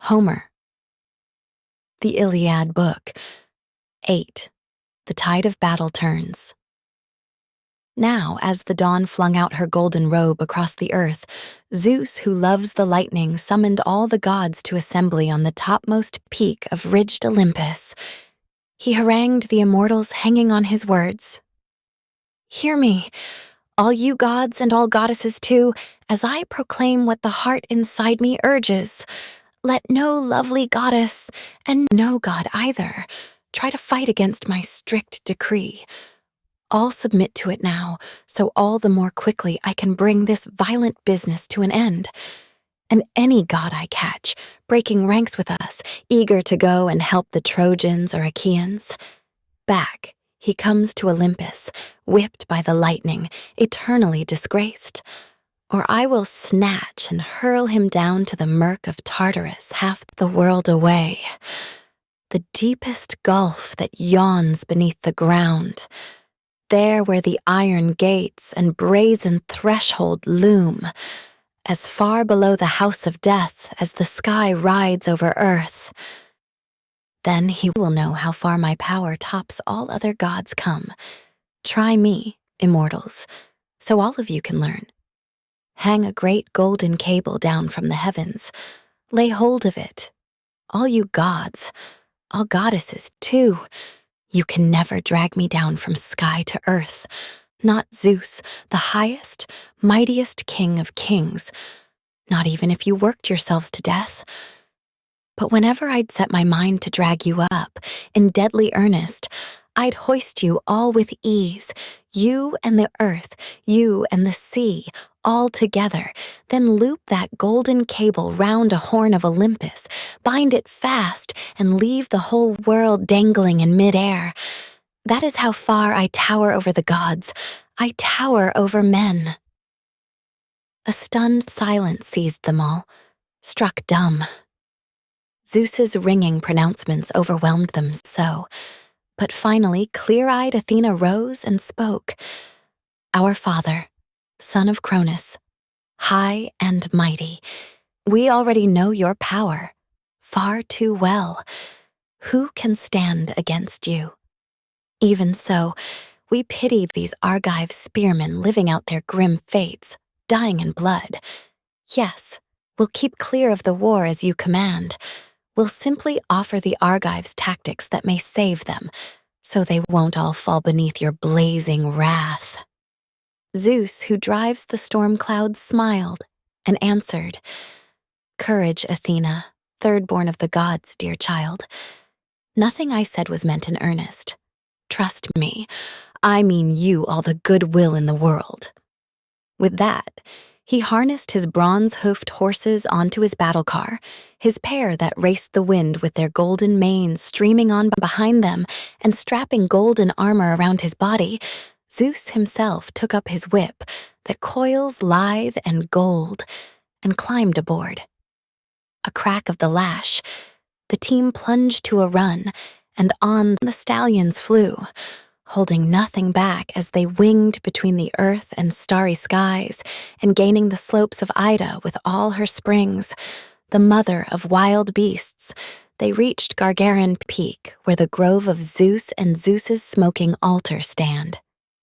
Homer. The Iliad Book. 8. The tide of battle turns. Now, as the dawn flung out her golden robe across the earth, Zeus, who loves the lightning, summoned all the gods to assembly on the topmost peak of ridged Olympus. He harangued the immortals, hanging on his words. "Hear me, all you gods and all goddesses too, as I proclaim what the heart inside me urges. Let no lovely goddess, and no god either, try to fight against my strict decree. All submit to it now, so all the more quickly I can bring this violent business to an end. And any god I catch, breaking ranks with us, eager to go and help the Trojans or Achaeans. Back, he comes to Olympus, whipped by the lightning, eternally disgraced. Or I will snatch and hurl him down to the murk of Tartarus, half the world away. The deepest gulf that yawns beneath the ground. There where the iron gates and brazen threshold loom, as far below the house of death as the sky rides over earth. Then he will know how far my power tops all other gods come. Try me, immortals, so all of you can learn. Hang a great golden cable down from the heavens. Lay hold of it. All you gods, all goddesses too. You can never drag me down from sky to earth. Not Zeus, the highest, mightiest king of kings. Not even if you worked yourselves to death. But whenever I'd set my mind to drag you up, in deadly earnest, I'd hoist you all with ease, you and the earth, you and the sea, all together, then loop that golden cable round a horn of Olympus, bind it fast, and leave the whole world dangling in midair. That is how far I tower over the gods. I tower over men." A stunned silence seized them all, struck dumb. Zeus's ringing pronouncements overwhelmed them so. But finally, clear-eyed Athena rose and spoke. "Our father, son of Cronus, high and mighty, we already know your power, far too well. Who can stand against you? Even so, we pity these Argive spearmen living out their grim fates, dying in blood. Yes, we'll keep clear of the war as you command. We'll simply offer the Argives tactics that may save them, so they won't all fall beneath your blazing wrath." Zeus, who drives the storm clouds, smiled and answered, "Courage, Athena, third-born of the gods, dear child. Nothing I said was meant in earnest. Trust me, I mean you all the goodwill in the world." With that, he harnessed his bronze-hoofed horses onto his battle car, his pair that raced the wind with their golden manes streaming on behind them and strapping golden armor around his body. Zeus himself took up his whip that coils lithe and gold and climbed aboard. A crack of the lash, the team plunged to a run, and on the stallions flew, holding nothing back as they winged between the earth and starry skies and gaining the slopes of Ida with all her springs, the mother of wild beasts. They reached Gargarin Peak, where the grove of Zeus and Zeus's smoking altar stand.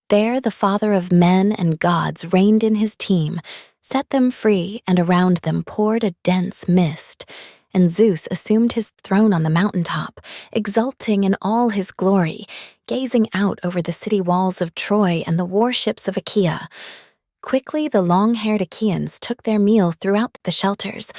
There the father of men and gods reined in his team, set them free, and around them poured a dense mist, and Zeus assumed his throne on the mountaintop, exulting in all his glory, gazing out over the city walls of Troy and the warships of Achaea. Quickly the long-haired Achaeans took their meal throughout the shelters.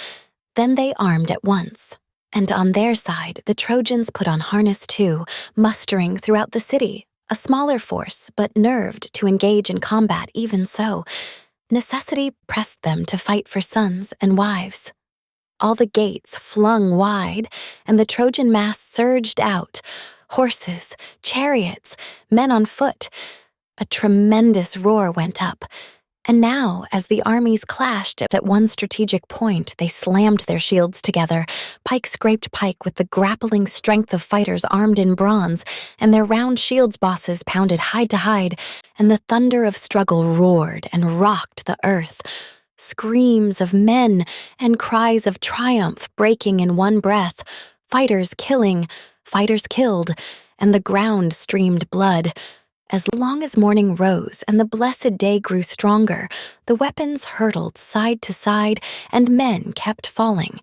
Then they armed at once. And on their side, the Trojans put on harness too, mustering throughout the city, a smaller force, but nerved to engage in combat even so. Necessity pressed them to fight for sons and wives. All the gates flung wide, and the Trojan mass surged out. Horses, chariots, men on foot. A tremendous roar went up. And now, as the armies clashed at one strategic point, they slammed their shields together. Pike scraped pike with the grappling strength of fighters armed in bronze, and their round shields bosses pounded hide to hide, and the thunder of struggle roared and rocked the earth. Screams of men and cries of triumph breaking in one breath, fighters killing, fighters killed, and the ground streamed blood. As long as morning rose and the blessed day grew stronger, the weapons hurtled side to side and men kept falling.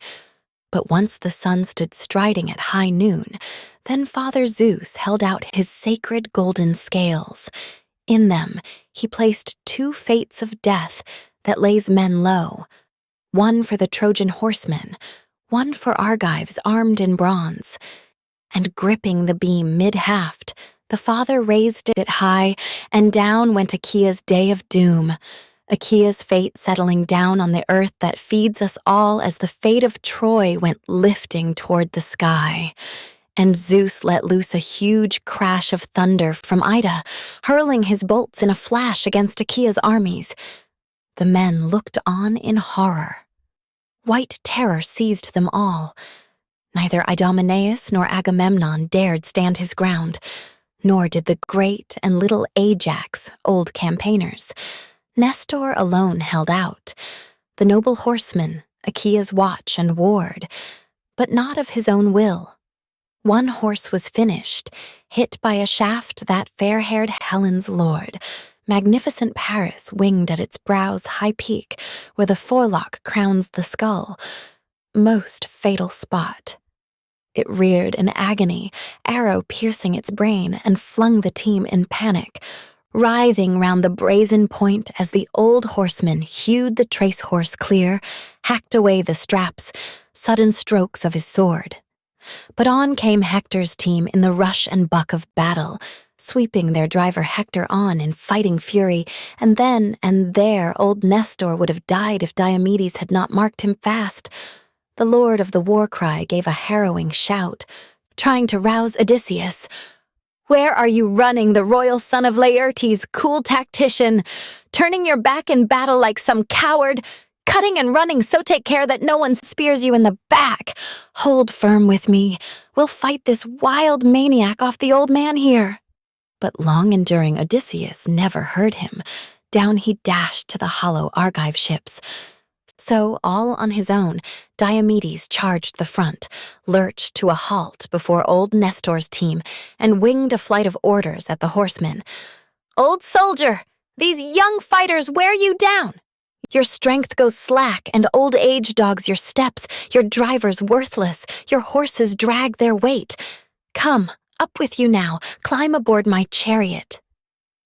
But once the sun stood striding at high noon, then Father Zeus held out his sacred golden scales. In them, he placed two fates of death that lays men low, one for the Trojan horsemen, one for Argives armed in bronze. And gripping the beam mid-haft, the father raised it high, and down went Achaea's day of doom. Achaea's fate settling down on the earth that feeds us all as the fate of Troy went lifting toward the sky. And Zeus let loose a huge crash of thunder from Ida, hurling his bolts in a flash against Achaea's armies. The men looked on in horror. White terror seized them all. Neither Idomeneus nor Agamemnon dared stand his ground, nor did the great and little Ajax, old campaigners. Nestor alone held out, the noble horseman, Achaea's watch and ward, but not of his own will. One horse was finished, hit by a shaft that fair-haired Helen's lord, magnificent Paris winged at its brow's high peak, where the forelock crowns the skull, most fatal spot. It reared in agony, arrow piercing its brain, and flung the team in panic, writhing round the brazen point as the old horseman hewed the trace horse clear, hacked away the straps, sudden strokes of his sword. But on came Hector's team in the rush and buck of battle, sweeping their driver Hector on in fighting fury, and then and there old Nestor would have died if Diomedes had not marked him fast. The lord of the war cry gave a harrowing shout, trying to rouse Odysseus. "Where are you running, the royal son of Laertes, cool tactician? Turning your back in battle like some coward? Cutting and running, so take care that no one spears you in the back. Hold firm with me. We'll fight this wild maniac off the old man here." But long-enduring Odysseus never heard him. Down he dashed to the hollow Argive ships. So, all on his own, Diomedes charged the front, lurched to a halt before old Nestor's team, and winged a flight of orders at the horsemen. "Old soldier, these young fighters wear you down. Your strength goes slack, and old age dogs your steps, your drivers worthless, your horses drag their weight. Come, up with you now, climb aboard my chariot."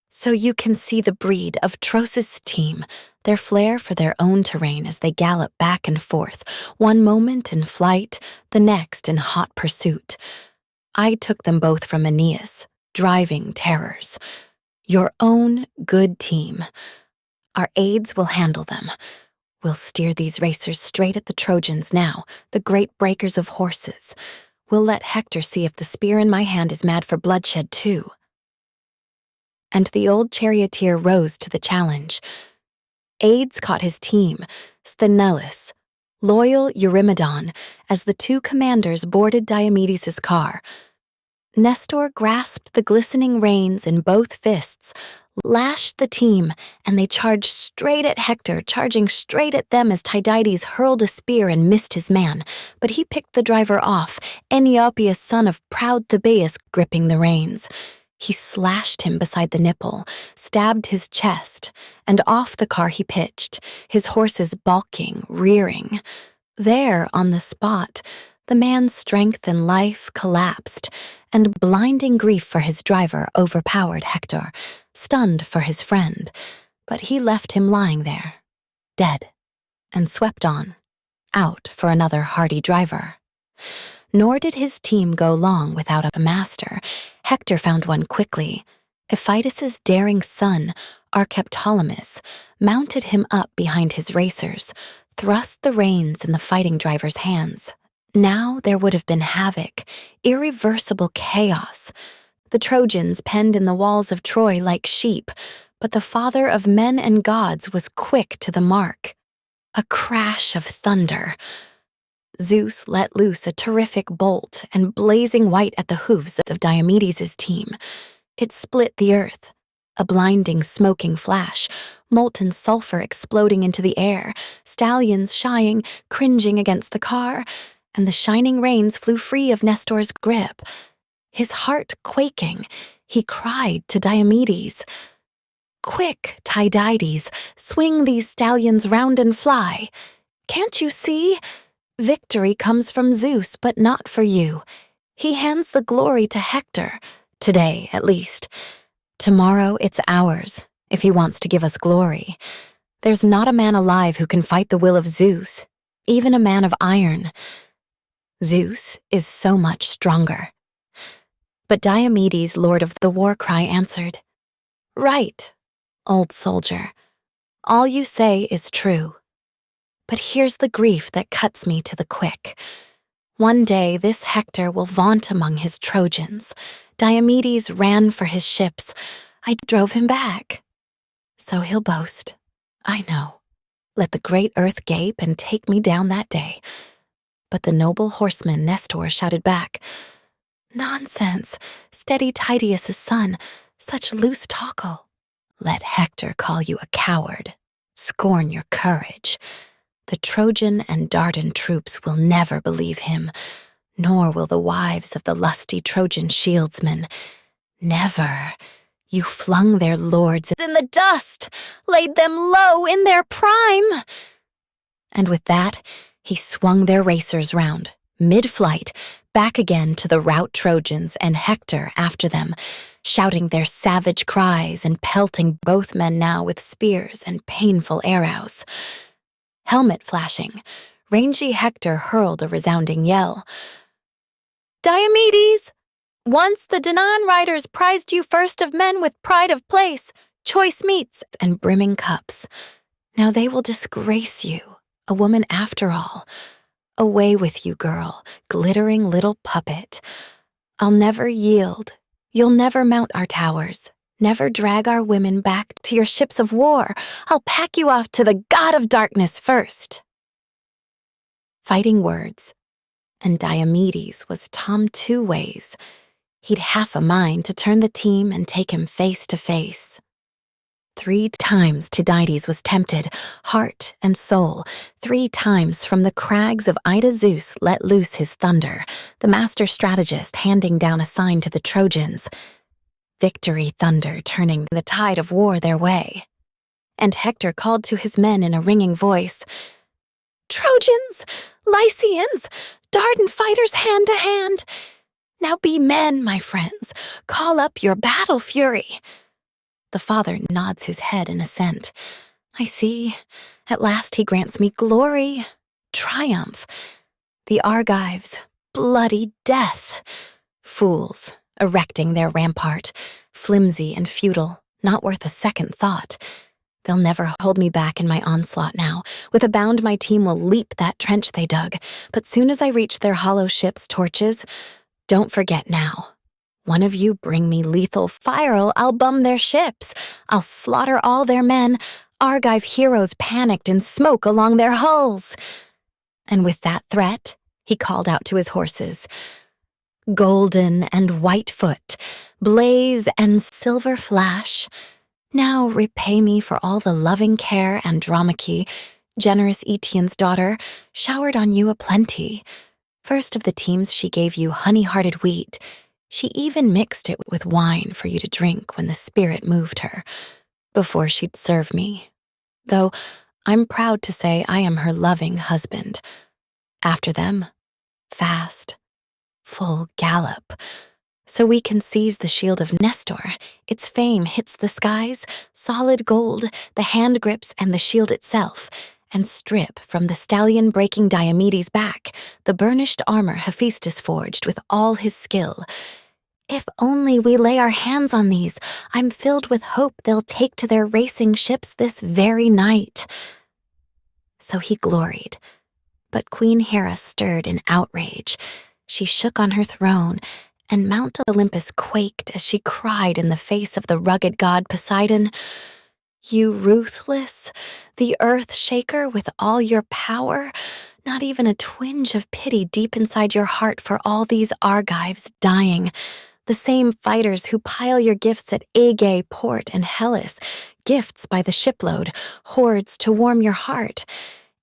So you can see the breed of Tros' team, their flair for their own terrain as they gallop back and forth, one moment in flight, the next in hot pursuit. I took them both from Aeneas, driving terrors. Your own good team. Our aides will handle them. We'll steer these racers straight at the Trojans now, the great breakers of horses. We'll let Hector see if the spear in my hand is mad for bloodshed too. And the old charioteer rose to the challenge. Aides caught his team, Sthenelus, loyal Eurymedon, as the two commanders boarded Diomedes' car. Nestor grasped the glistening reins in both fists, lashed the team, and they charged straight at Hector, charging straight at them as Tydides hurled a spear and missed his man. But he picked the driver off, Eniopius, son of proud Thebaius, gripping the reins. He slashed him beside the nipple, stabbed his chest, and off the car he pitched, his horses balking, rearing. There, on the spot, the man's strength and life collapsed, and blinding grief for his driver overpowered Hector, stunned for his friend. But he left him lying there, dead, and swept on, out for another hardy driver. Nor did his team go long without a master. Hector found one quickly. Iphitus's daring son, Archeptolemus, mounted him up behind his racers, thrust the reins in the fighting driver's hands. Now there would have been havoc, irreversible chaos. The Trojans penned in the walls of Troy like sheep, but the father of men and gods was quick to the mark. A crash of thunder. Zeus let loose a terrific bolt and blazing white at the hooves of Diomedes' team. It split the earth. A blinding, smoking flash, molten sulfur exploding into the air, stallions shying, cringing against the car, and the shining reins flew free of Nestor's grip. His heart quaking, he cried to Diomedes, "Quick, Tydides, swing these stallions round and fly. Can't you see? Victory comes from Zeus, but not for you. He hands the glory to Hector, today at least. Tomorrow it's ours, if he wants to give us glory. There's not a man alive who can fight the will of Zeus, even a man of iron. Zeus is so much stronger." But Diomedes, lord of the war cry, answered, "Right, old soldier, all you say is true. But here's the grief that cuts me to the quick. One day this Hector will vaunt among his Trojans. Diomedes ran for his ships. I drove him back. So he'll boast. I know. Let the great earth gape and take me down that day." But the noble horseman Nestor shouted back, "Nonsense, steady Tydeus' son, such loose talkle. Let Hector call you a coward. Scorn your courage. The Trojan and Dardan troops will never believe him, nor will the wives of the lusty Trojan shieldsmen. Never. You flung their lords in the dust, laid them low in their prime." And with that, he swung their racers round, mid-flight, back again to the rout Trojans and Hector after them, shouting their savage cries and pelting both men now with spears and painful arrows. Helmet flashing, rangy Hector hurled a resounding yell. "Diomedes! Once the Danaan riders prized you first of men with pride of place, choice meats, and brimming cups. Now they will disgrace you, a woman after all. Away with you, girl, glittering little puppet. I'll never yield. You'll never mount our towers, never drag our women back to your ships of war. I'll pack you off to the god of darkness first." Fighting words, and Diomedes was Tom two ways. He'd half a mind to turn the team and take him face to face. 3 times Tydides was tempted, heart and soul. 3 times from the crags of Ida Zeus let loose his thunder, the master strategist handing down a sign to the Trojans. Victory thunder turning the tide of war their way. And Hector called to his men in a ringing voice, "Trojans, Lycians, Dardan fighters hand to hand. Now be men, my friends, call up your battle fury." The father nods his head in assent. I see. At last he grants me glory, triumph. The Argives, bloody death. Fools, erecting their rampart, flimsy and futile, not worth a second thought. They'll never hold me back in my onslaught now. With a bound my team will leap that trench they dug. But soon as I reach their hollow ships' torches, don't forget now. One of you bring me lethal fire, I'll bum their ships. I'll slaughter all their men, Argive heroes panicked in smoke along their hulls. And with that threat, he called out to his horses, "Golden and white foot, blaze and silver flash. Now repay me for all the loving care Andromache, generous Eetion's daughter, showered on you aplenty. First of the teams she gave you honey-hearted wheat. She even mixed it with wine for you to drink when the spirit moved her, before she'd serve me. Though I'm proud to say I am her loving husband. After them, fast, full gallop. So we can seize the shield of Nestor. Its fame hits the skies, solid gold, the hand grips and the shield itself, and strip from the stallion breaking Diomedes' back the burnished armor Hephaestus forged with all his skill. If only we lay our hands on these, I'm filled with hope they'll take to their racing ships this very night." So he gloried, but Queen Hera stirred in outrage. She shook on her throne, and Mount Olympus quaked as she cried in the face of the rugged god Poseidon, "You ruthless, the earth shaker with all your power, not even a twinge of pity deep inside your heart for all these Argives dying. the same fighters who pile your gifts at Aegae port and Hellas, gifts by the shipload, hoards to warm your heart.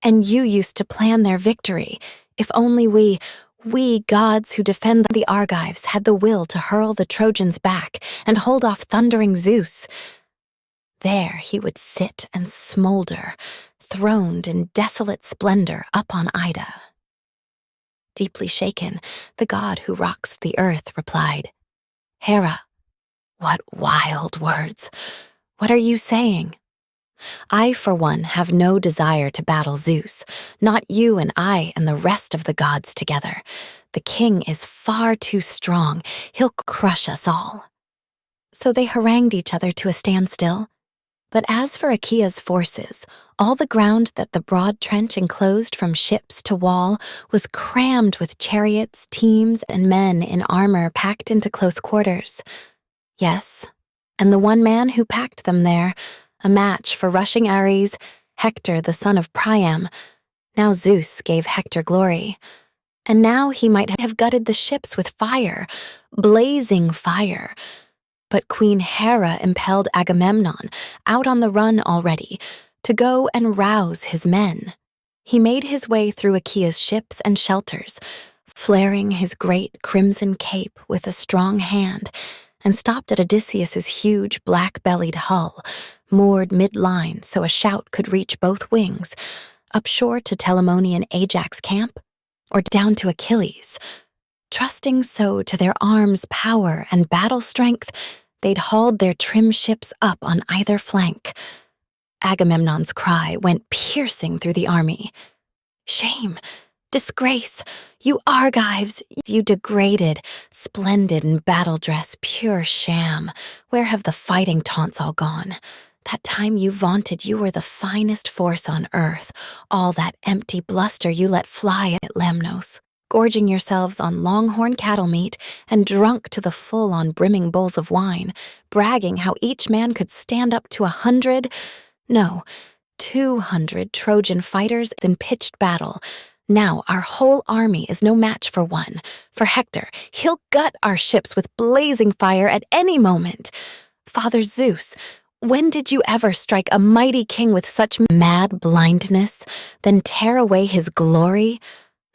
And you used to plan their victory. If only we gods who defend the Argives had the will to hurl the Trojans back and hold off thundering Zeus. There he would sit and smolder, throned in desolate splendor up on Ida. Deeply shaken, the god who rocks the earth replied, "Hera, what wild words! What are you saying? I, for one, have no desire to battle Zeus, not you and I and the rest of the gods together. The king is far too strong. He'll crush us all." So they harangued each other to a standstill. But as for Achaea's forces, all the ground that the broad trench enclosed from ships to wall was crammed with chariots, teams, and men in armor packed into close quarters. Yes, and the one man who packed them there, a match for rushing Ares, Hector the son of Priam. Now Zeus gave Hector glory. And now he might have gutted the ships with fire, blazing fire. But Queen Hera impelled Agamemnon, out on the run already, to go and rouse his men. He made his way through Achaea's ships and shelters, flaring his great crimson cape with a strong hand, and stopped at Odysseus's huge black-bellied hull, moored mid-line so a shout could reach both wings, upshore to Telamonian Ajax camp, or down to Achilles. Trusting so to their arms' power and battle strength, they'd hauled their trim ships up on either flank. Agamemnon's cry went piercing through the army. "Shame! Disgrace! You Argives! You degraded, splendid in battle dress, pure sham! Where have the fighting taunts all gone? That time you vaunted you were the finest force on earth, all that empty bluster you let fly at Lemnos, gorging yourselves on longhorn cattle meat and drunk to the full on brimming bowls of wine, bragging how each man could stand up to 200 Trojan fighters in pitched battle. Now our whole army is no match for one. For Hector, he'll gut our ships with blazing fire at any moment. Father Zeus, when did you ever strike a mighty king with such mad blindness, then tear away his glory?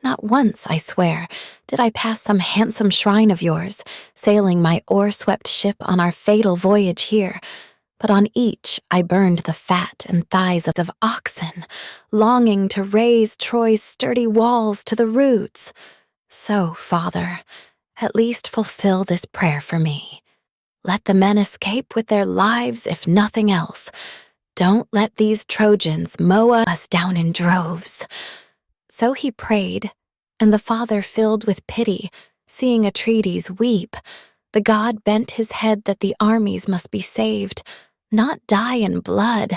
Not once, I swear, did I pass some handsome shrine of yours, sailing my oar-swept ship on our fatal voyage here. But on each I burned the fat and thighs of oxen, longing to raise Troy's sturdy walls to the roots. So, Father, at least fulfill this prayer for me. Let the men escape with their lives, if nothing else. Don't let these Trojans mow us down in droves." So he prayed, and the father, filled with pity, seeing Atrides weep, the god bent his head that the armies must be saved, not die in blood.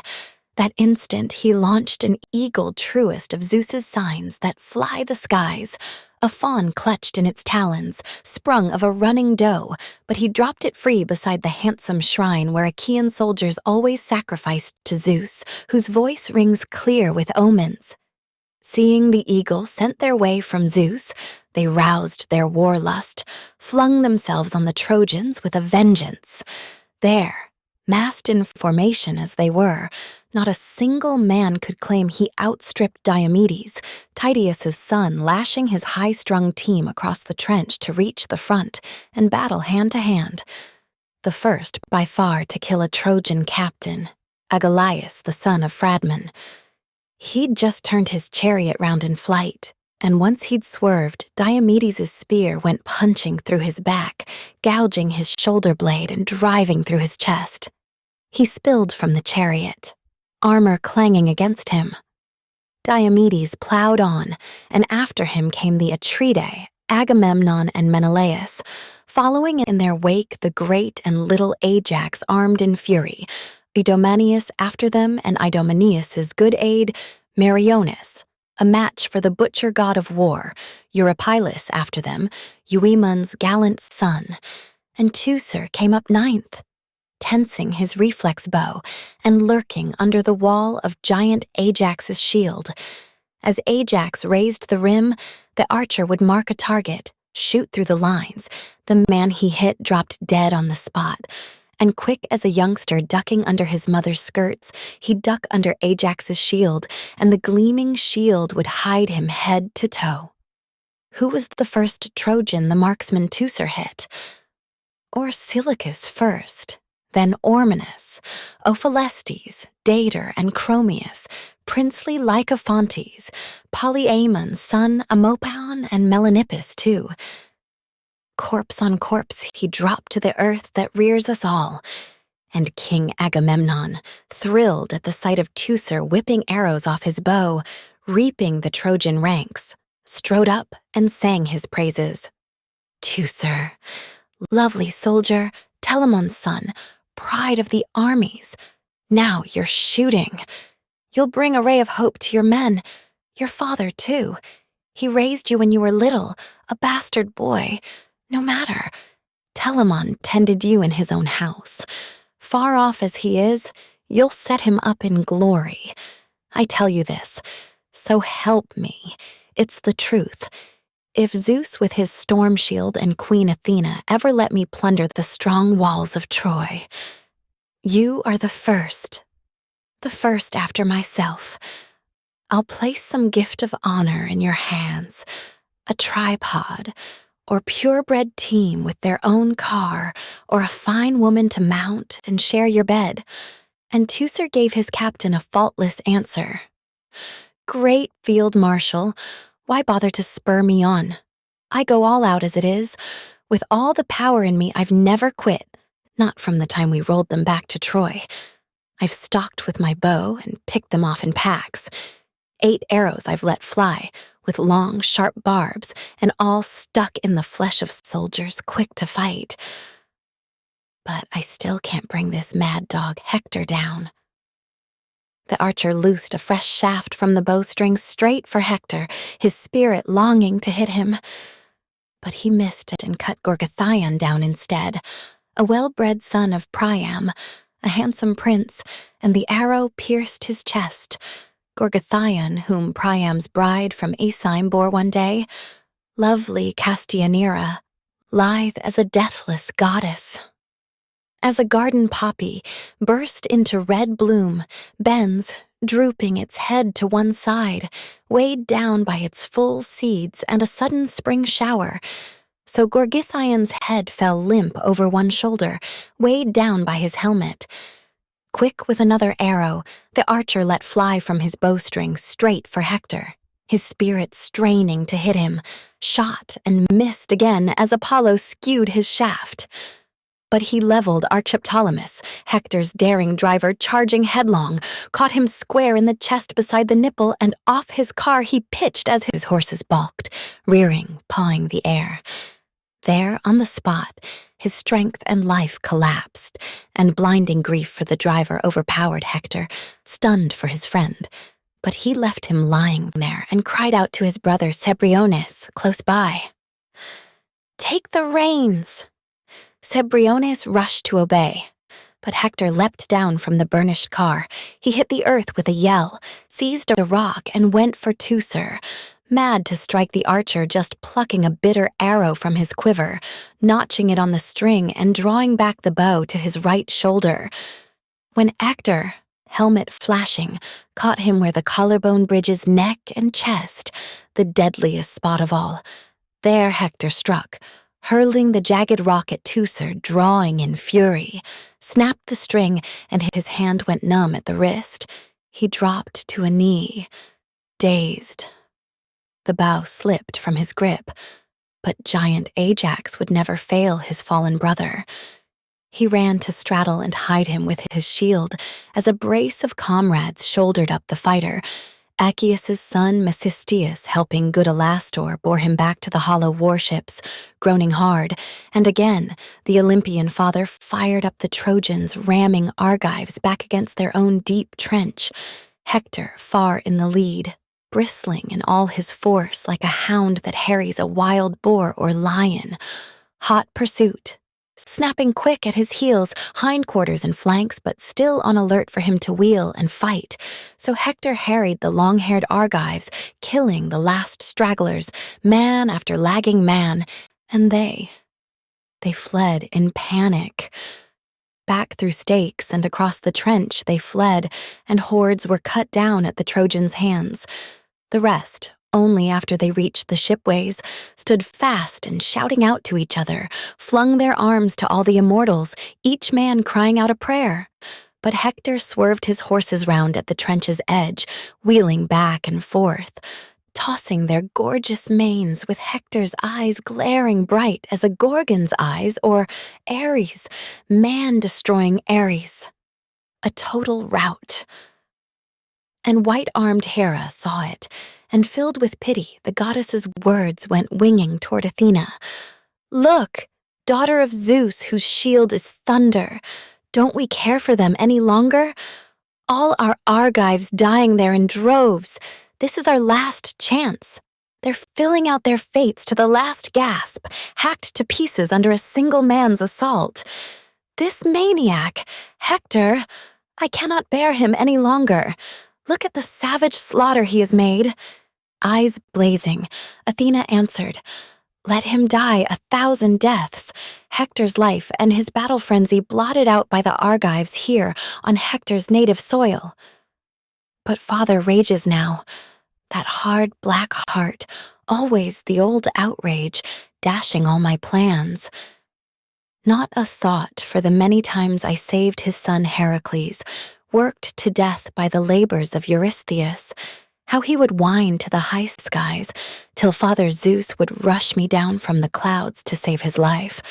That instant he launched an eagle, truest of Zeus's signs that fly the skies. A fawn clutched in its talons, sprung of a running doe, but he dropped it free beside the handsome shrine where Achaean soldiers always sacrificed to Zeus, whose voice rings clear with omens. Seeing the eagle sent their way from Zeus, they roused their war lust, flung themselves on the Trojans with a vengeance. There, massed in formation as they were, not a single man could claim he outstripped Diomedes, Tydeus's son, lashing his high-strung team across the trench to reach the front and battle hand-to-hand. The first, by far, to kill a Trojan captain, Agelaus, the son of Phradmon. He'd just turned his chariot round in flight, and once he'd swerved, Diomedes' spear went punching through his back, gouging his shoulder blade and driving through his chest. He spilled from the chariot, armor clanging against him. Diomedes plowed on, and after him came the Atridae, Agamemnon and Menelaus, following in their wake the great and little Ajax armed in fury, Idomeneus after them, and Idomeneus's good aid, Meriones, a match for the butcher god of war, Eurypylus after them, Euaemon's gallant son, and Teucer came up ninth, tensing his reflex bow and lurking under the wall of giant Ajax's shield. As Ajax raised the rim, the archer would mark a target, shoot through the lines. The man he hit dropped dead on the spot. And quick as a youngster ducking under his mother's skirts, he'd duck under Ajax's shield, and the gleaming shield would hide him head to toe. Who was the first Trojan the marksman Teucer hit? Or Silius first, then Ormenus, Ophelestes, Dater, and Chromius, princely Lycophontes, Polyaemon's son Amopaon, and Melanippus too. Corpse on corpse he dropped to the earth that rears us all, and King Agamemnon, thrilled at the sight of Teucer whipping arrows off his bow, reaping the Trojan ranks, strode up and sang his praises. Teucer, lovely soldier, Telamon's son, pride of the armies, now you're shooting. You'll bring a ray of hope to your men, your father too. He raised you when you were little, a bastard boy. No matter, Telamon tended you in his own house. Far off as he is, you'll set him up in glory. I tell you this, so help me, it's the truth. If Zeus with his storm shield and Queen Athena ever let me plunder the strong walls of Troy, you are the first after myself. I'll place some gift of honor in your hands, a tripod, or purebred team with their own car, or a fine woman to mount and share your bed. And Teucer gave his captain a faultless answer. Great field marshal, why bother to spur me on? I go all out as it is. With all the power in me, I've never quit, not from the time we rolled them back to Troy. I've stalked with my bow and picked them off in packs. 8 arrows I've let fly, with long, sharp barbs, and all stuck in the flesh of soldiers quick to fight. But I still can't bring this mad dog Hector down. The archer loosed a fresh shaft from the bowstring straight for Hector, his spirit longing to hit him. But he missed it and cut Gorgothion down instead, a well-bred son of Priam, a handsome prince, and the arrow pierced his chest. Gorgothion, whom Priam's bride from Asyme bore one day, lovely Castianira, lithe as a deathless goddess. As a garden poppy burst into red bloom, bends, drooping its head to one side, weighed down by its full seeds and a sudden spring shower, so Gorgithion's head fell limp over one shoulder, weighed down by his helmet. Quick with another arrow, the archer let fly from his bowstring straight for Hector, his spirit straining to hit him, shot and missed again as Apollo skewed his shaft. But he leveled Archiptolemus, Hector's daring driver, charging headlong, caught him square in the chest beside the nipple, and off his car he pitched as his horses balked, rearing, pawing the air. There, on the spot, his strength and life collapsed, and blinding grief for the driver overpowered Hector, stunned for his friend. But he left him lying there and cried out to his brother Cebriones, close by. "Take the reins!" Cebriones rushed to obey, but Hector leapt down from the burnished car. He hit the earth with a yell, seized a rock, and went for Teucer, mad to strike the archer, just plucking a bitter arrow from his quiver, notching it on the string and drawing back the bow to his right shoulder. When Hector, helmet flashing, caught him where the collarbone bridges neck and chest, the deadliest spot of all, there Hector struck, hurling the jagged rock at Teucer, drawing in fury, snapped the string, and his hand went numb at the wrist. He dropped to a knee, dazed. The bow slipped from his grip, but giant Ajax would never fail his fallen brother. He ran to straddle and hide him with his shield as a brace of comrades shouldered up the fighter. Aeacus' son Mecisteus, helping good Alastor, bore him back to the hollow warships, groaning hard, and again the Olympian father fired up the Trojans, ramming Argives back against their own deep trench. Hector far in the lead, bristling in all his force like a hound that harries a wild boar or lion. Hot pursuit, snapping quick at his heels, hindquarters and flanks, but still on alert for him to wheel and fight. So Hector harried the long-haired Argives, killing the last stragglers, man after lagging man, And they fled in panic. Back through stakes and across the trench they fled, and hordes were cut down at the Trojans' hands. The rest, only after they reached the shipways, stood fast and shouting out to each other, flung their arms to all the immortals, each man crying out a prayer. But Hector swerved his horses round at the trench's edge, wheeling back and forth, tossing their gorgeous manes with Hector's eyes glaring bright as a Gorgon's eyes, or Ares, man-destroying Ares. A total rout. And white-armed Hera saw it, and filled with pity, the goddess's words went winging toward Athena. "Look, daughter of Zeus, whose shield is thunder, don't we care for them any longer? All our Argives dying there in droves. This is our last chance. They're filling out their fates to the last gasp, hacked to pieces under a single man's assault. This maniac, Hector, I cannot bear him any longer. Look at the savage slaughter he has made." Eyes blazing, Athena answered, "Let him die 1,000 deaths, Hector's life and his battle frenzy blotted out by the Argives here on Hector's native soil." But father rages now, that hard black heart, always the old outrage, dashing all my plans. Not a thought for the many times I saved his son Heracles, worked to death by the labors of Eurystheus, how he would whine to the high skies till Father Zeus would rush me down from the clouds to save his life.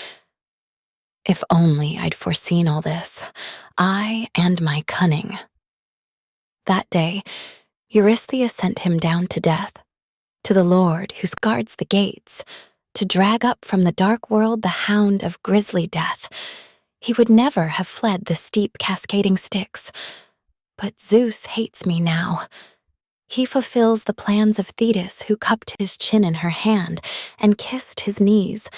If only I'd foreseen all this, I and my cunning. That day, Eurystheus sent him down to death, to the Lord who guards the gates, to drag up from the dark world the hound of grisly death. He would never have fled the steep cascading Styx. But Zeus hates me now. He fulfills the plans of Thetis, who cupped his chin in her hand and kissed his knees,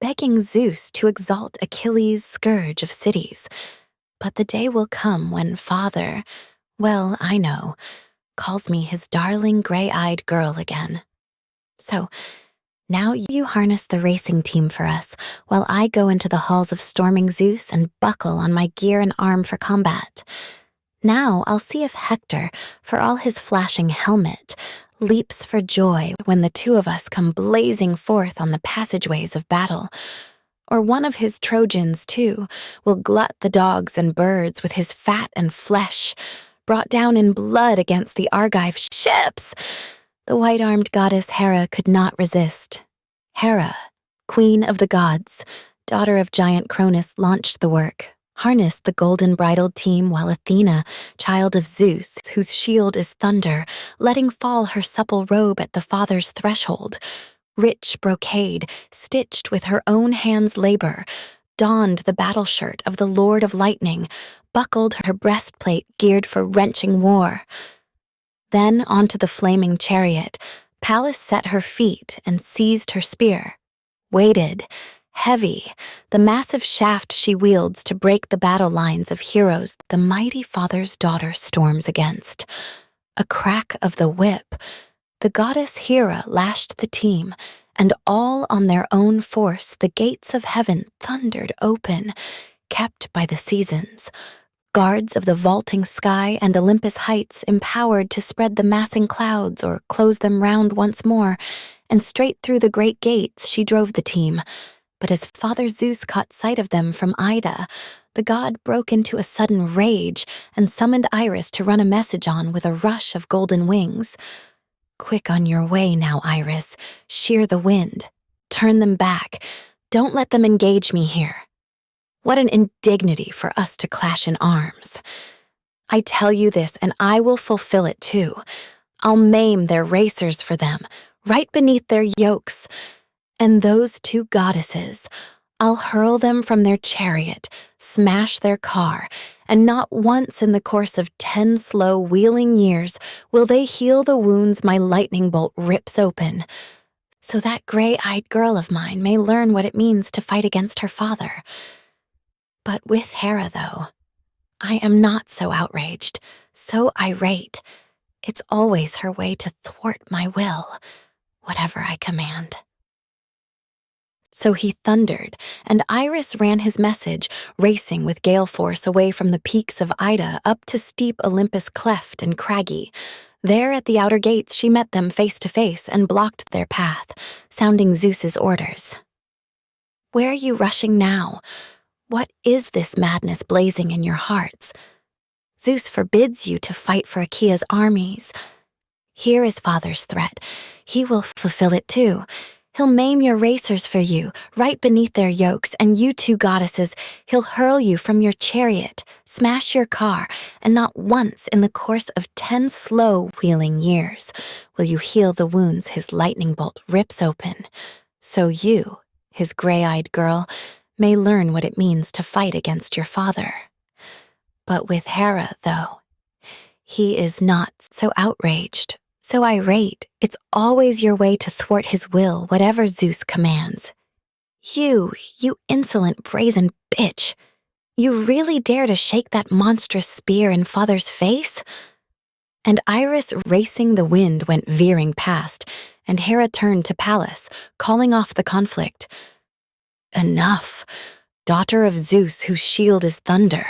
begging Zeus to exalt Achilles' scourge of cities. But the day will come when father, well, I know, calls me his darling gray-eyed girl again. So, now you harness the racing team for us, while I go into the halls of storming Zeus and buckle on my gear and arm for combat. Now I'll see if Hector, for all his flashing helmet, leaps for joy when the two of us come blazing forth on the passageways of battle. Or one of his Trojans, too, will glut the dogs and birds with his fat and flesh, brought down in blood against the Argive ships. The white-armed goddess Hera could not resist. Hera, queen of the gods, daughter of giant Cronus, launched the work, harnessed the golden-bridled team, while Athena, child of Zeus, whose shield is thunder, letting fall her supple robe at the father's threshold, rich brocade, stitched with her own hands' labor, donned the battle shirt of the Lord of Lightning, buckled her breastplate geared for wrenching war. Then onto the flaming chariot, Pallas set her feet and seized her spear. Weighted, heavy, the massive shaft she wields to break the battle lines of heroes the mighty father's daughter storms against. A crack of the whip, the goddess Hera lashed the team, and all on their own force the gates of heaven thundered open, kept by the seasons. Guards of the vaulting sky and Olympus heights empowered to spread the massing clouds or close them round once more, and straight through the great gates she drove the team. But as Father Zeus caught sight of them from Ida, the god broke into a sudden rage and summoned Iris to run a message on with a rush of golden wings. "Quick on your way now, Iris. Shear the wind. Turn them back. Don't let them engage me here. What an indignity for us to clash in arms. I tell you this, and I will fulfill it too. I'll maim their racers for them, right beneath their yokes. And those two goddesses, I'll hurl them from their chariot, smash their car, and not once in the course of 10 slow wheeling years will they heal the wounds my lightning bolt rips open. So that gray-eyed girl of mine may learn what it means to fight against her father. But with Hera, though, I am not so outraged, so irate. It's always her way to thwart my will, whatever I command." So he thundered, and Iris ran his message, racing with gale force away from the peaks of Ida up to steep Olympus cleft and craggy. There at the outer gates she met them face to face and blocked their path, sounding Zeus's orders. "Where are you rushing now? What is this madness blazing in your hearts? Zeus forbids you to fight for Achaea's armies. Here is Father's threat. He will fulfill it too. He'll maim your racers for you, right beneath their yokes, and you two goddesses, he'll hurl you from your chariot, smash your car, and not once in the course of 10 slow wheeling years will you heal the wounds his lightning bolt rips open. So you, his gray-eyed girl, may learn what it means to fight against your father. But with Hera, though, he is not so outraged, so irate. It's always your way to thwart his will, whatever Zeus commands. You insolent brazen bitch. You really dare to shake that monstrous spear in Father's face?" And Iris, racing the wind, went veering past, and Hera turned to Pallas, calling off the conflict. "Enough, daughter of Zeus, whose shield is thunder.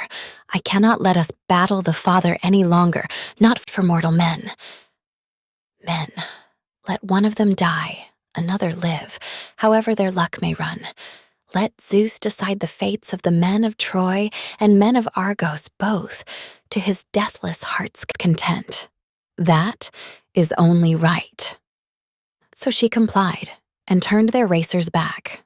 I cannot let us battle the Father any longer, not for mortal men. Men, let one of them die, another live, however their luck may run. Let Zeus decide the fates of the men of Troy and men of Argos both, to his deathless heart's content. That is only right." So she complied and turned their racers back.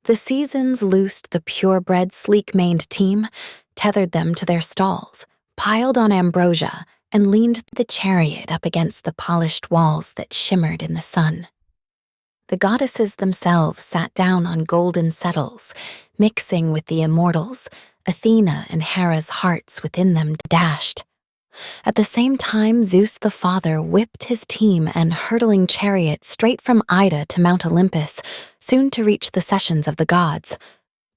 The seasons loosed the purebred, sleek-maned team, tethered them to their stalls, piled on ambrosia, and leaned the chariot up against the polished walls that shimmered in the sun. The goddesses themselves sat down on golden settles, mixing with the immortals, Athena and Hera's hearts within them dashed. At the same time, Zeus the Father whipped his team and hurtling chariot straight from Ida to Mount Olympus, soon to reach the sessions of the gods.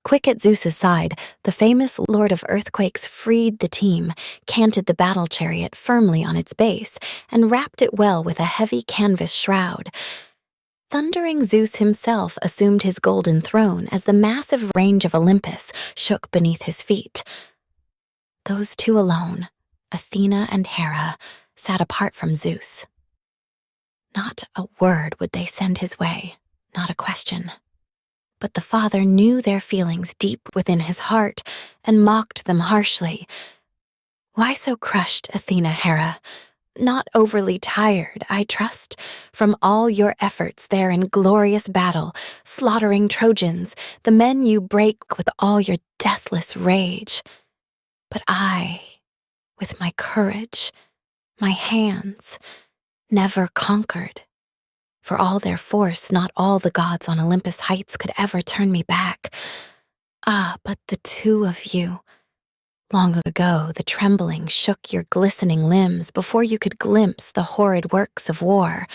Quick at Zeus's side, the famous Lord of Earthquakes freed the team, canted the battle chariot firmly on its base, and wrapped it well with a heavy canvas shroud. Thundering Zeus himself assumed his golden throne as the massive range of Olympus shook beneath his feet. Those two alone, Athena and Hera, sat apart from Zeus. Not a word would they send his way, not a question. But the Father knew their feelings deep within his heart and mocked them harshly. "Why so crushed, Athena, Hera? Not overly tired, I trust, from all your efforts there in glorious battle, slaughtering Trojans, the men you break with all your deathless rage. But I, with my courage, my hands, never conquered. For all their force, not all the gods on Olympus heights could ever turn me back. Ah, but the two of you. Long ago, the trembling shook your glistening limbs before you could glimpse the horrid works of war.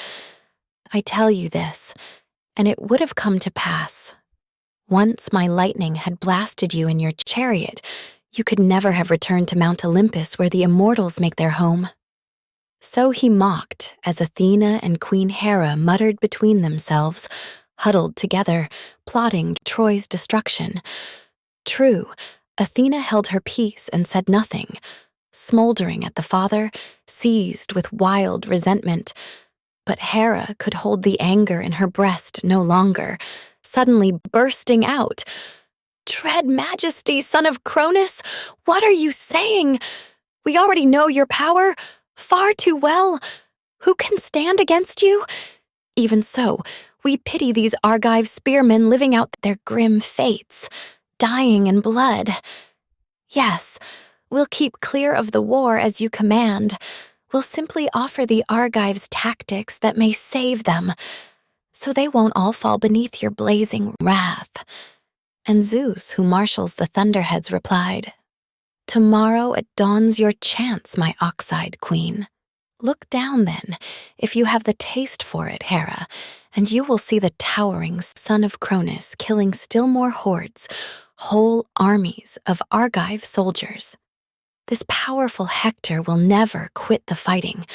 I tell you this, and it would have come to pass. Once my lightning had blasted you in your chariot, you could never have returned to Mount Olympus where the immortals make their home." So he mocked as Athena and Queen Hera muttered between themselves, huddled together, plotting Troy's destruction. True, Athena held her peace and said nothing, smoldering at the Father, seized with wild resentment. But Hera could hold the anger in her breast no longer, suddenly bursting out. "Dread Majesty, son of Cronus, what are you saying? We already know your power, far too well. Who can stand against you? Even so, we pity these Argive spearmen living out their grim fates, dying in blood. Yes, we'll keep clear of the war as you command. We'll simply offer the Argives tactics that may save them, so they won't all fall beneath your blazing wrath." And Zeus, who marshals the thunderheads, replied, "Tomorrow it dawns your chance, my ox-eyed queen. Look down then, if you have the taste for it, Hera, and you will see the towering son of Cronus killing still more hordes, whole armies of Argive soldiers. This powerful Hector will never quit the fighting,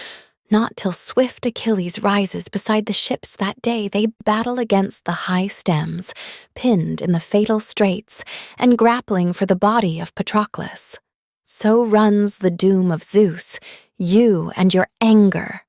Not till swift Achilles rises beside the ships that day they battle against the high stems, pinned in the fatal straits, and grappling for the body of Patroclus. So runs the doom of Zeus, you and your anger.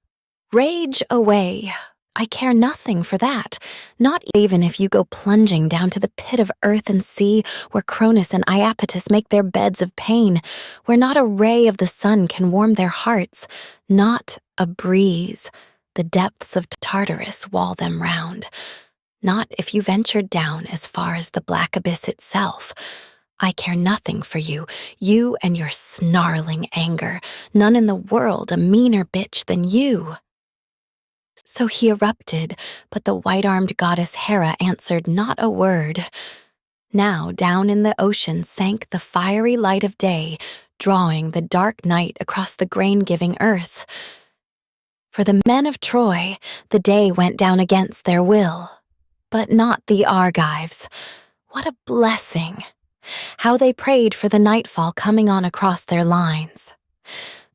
Rage away. I care nothing for that, not even if you go plunging down to the pit of earth and sea where Cronus and Iapetus make their beds of pain, where not a ray of the sun can warm their hearts, not a breeze. The depths of Tartarus wall them round. Not if you ventured down as far as the black abyss itself. I care nothing for you, you and your snarling anger, none in the world a meaner bitch than you. So he erupted, but the white-armed goddess Hera answered not a word. Now down in the ocean sank the fiery light of day, drawing the dark night across the grain-giving earth. For the men of Troy, the day went down against their will, but not the Argives. What a blessing! How they prayed for the nightfall coming on across their lines.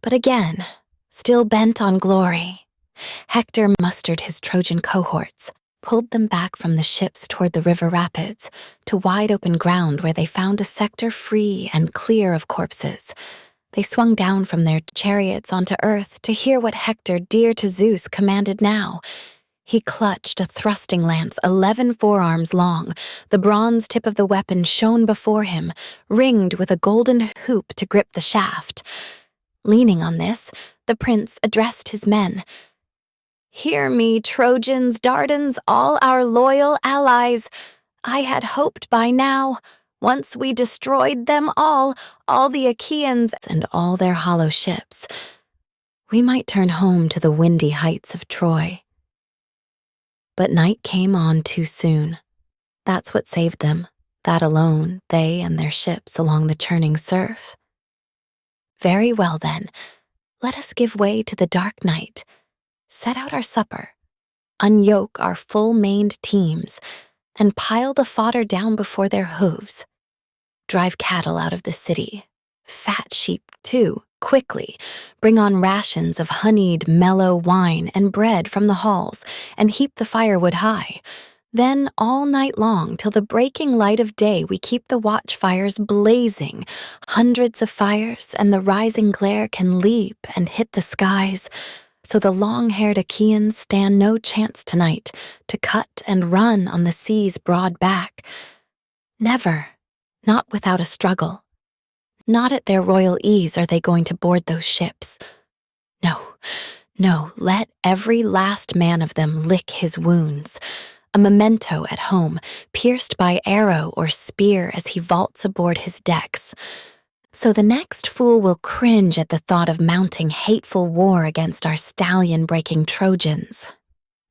But again, still bent on glory, Hector mustered his Trojan cohorts, pulled them back from the ships toward the river rapids, to wide-open ground where they found a sector free and clear of corpses. They swung down from their chariots onto earth to hear what Hector, dear to Zeus, commanded now. He clutched a thrusting lance 11 forearms long. The bronze tip of the weapon shone before him, ringed with a golden hoop to grip the shaft. Leaning on this, the prince addressed his men. "Hear me, Trojans, Dardans, all our loyal allies. I had hoped by now, once we destroyed them all the Achaeans and all their hollow ships, we might turn home to the windy heights of Troy." But night came on too soon. That's what saved them, that alone, they and their ships along the churning surf. Very well then, let us give way to the dark night, set out our supper, unyoke our full-maned teams, and pile the fodder down before their hooves. Drive cattle out of the city, fat sheep too, quickly. Bring on rations of honeyed, mellow wine and bread from the halls, and heap the firewood high. Then all night long, till the breaking light of day, we keep the watchfires blazing, hundreds of fires, and the rising glare can leap and hit the skies. So the long-haired Achaeans stand no chance tonight to cut and run on the sea's broad back. Never, not without a struggle. Not at their royal ease are they going to board those ships. No, let every last man of them lick his wounds. A memento at home, pierced by arrow or spear as he vaults aboard his decks. So the next fool will cringe at the thought of mounting hateful war against our stallion-breaking Trojans.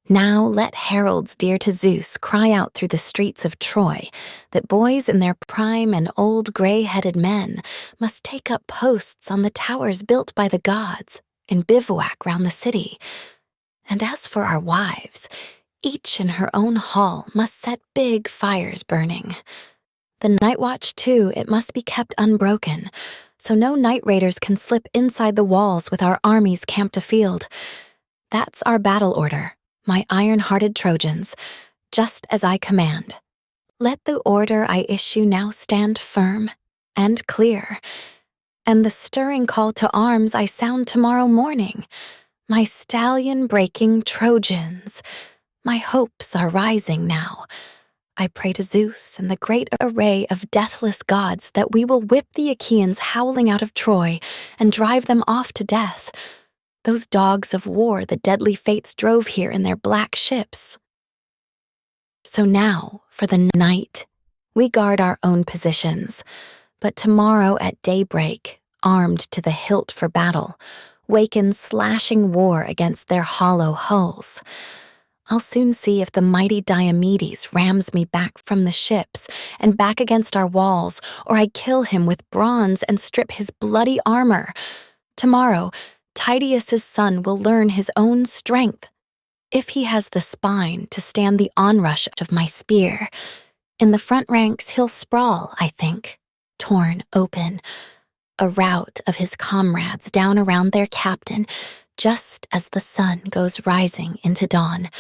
Now let heralds dear to Zeus cry out through the streets of Troy that boys in their prime and old gray-headed men must take up posts on the towers built by the gods in bivouac round the city. And as for our wives, each in her own hall must set big fires burning. The night watch, too, it must be kept unbroken, so no night raiders can slip inside the walls with our armies camped afield. That's our battle order, my iron-hearted Trojans, just as I command. Let the order I issue now stand firm and clear, and the stirring call to arms I sound tomorrow morning. My stallion-breaking Trojans, my hopes are rising now. I pray to Zeus and the great array of deathless gods that we will whip the Achaeans howling out of Troy and drive them off to death. Those dogs of war the deadly fates drove here in their black ships. So now, for the night, we guard our own positions, but tomorrow at daybreak, armed to the hilt for battle, waken slashing war against their hollow hulls. I'll soon see if the mighty Diomedes rams me back from the ships and back against our walls, or I kill him with bronze and strip his bloody armor. Tomorrow, Tydeus's son will learn his own strength, if he has the spine to stand the onrush of my spear. In the front ranks he'll sprawl, I think, torn open, a rout of his comrades down around their captain, just as the sun goes rising into dawn.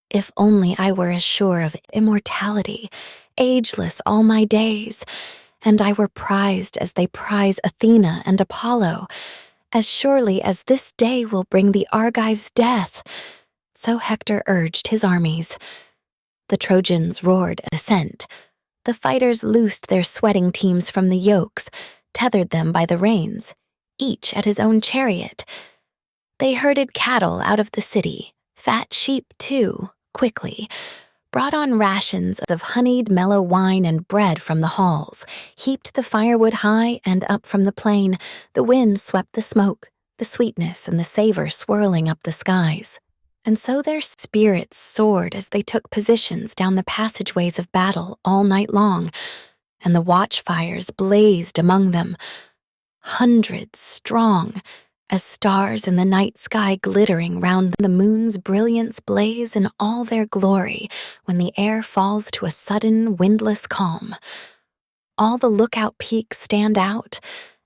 If only I were as sure of immortality, ageless all my days, and I were prized as they prize Athena and Apollo, as surely as this day will bring the Argives' death. So Hector urged his armies. The Trojans roared assent. The fighters loosed their sweating teams from the yokes, tethered them by the reins, each at his own chariot. They herded cattle out of the city, fat sheep too, quickly, brought on rations of honeyed mellow wine and bread from the halls, heaped the firewood high, and up from the plain the wind swept the smoke, the sweetness and the savor swirling up the skies. And so their spirits soared as they took positions down the passageways of battle all night long, and the watchfires blazed among them, hundreds strong, as stars in the night sky glittering round the moon's brilliance blaze in all their glory when the air falls to a sudden windless calm. All the lookout peaks stand out,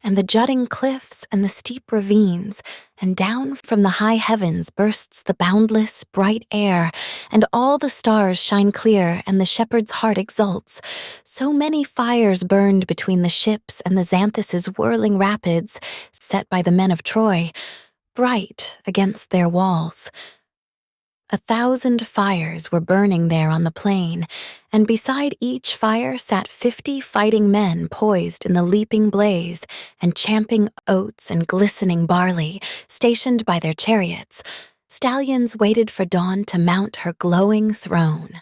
and the jutting cliffs and the steep ravines, and down from the high heavens bursts the boundless, bright air, and all the stars shine clear, and the shepherd's heart exults. So many fires burned between the ships and the Xanthus' whirling rapids, set by the men of Troy, bright against their walls. 1,000 fires were burning there on the plain, and beside each fire sat 50 fighting men poised in the leaping blaze and champing oats and glistening barley, stationed by their chariots. Stallions waited for dawn to mount her glowing throne.